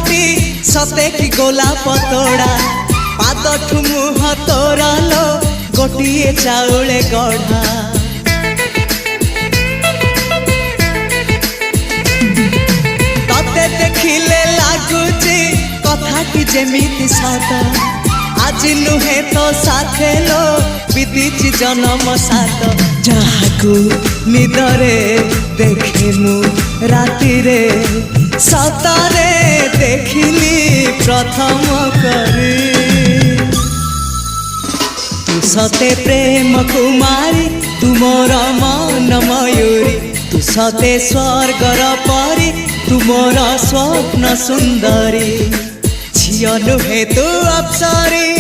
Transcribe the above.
मुहटी सते कि गोलाप तोड़ा पादठु मुह तोरा लो गोटिए चाउले गढ़ा तते देखिले लागुची कथाटी जेमिति सत आज नुहे तो साथे लो विदिची जन्म सात जहाकू निदरे देखे मु राति रे सतरे देखिली प्रथम करी तू सते प्रेम कुमारी तू मोर मन मयूरी तू सते स्वर्गर परी तू मोर स्वप्न सुंदरी झियो नुहे तू अप्सरी।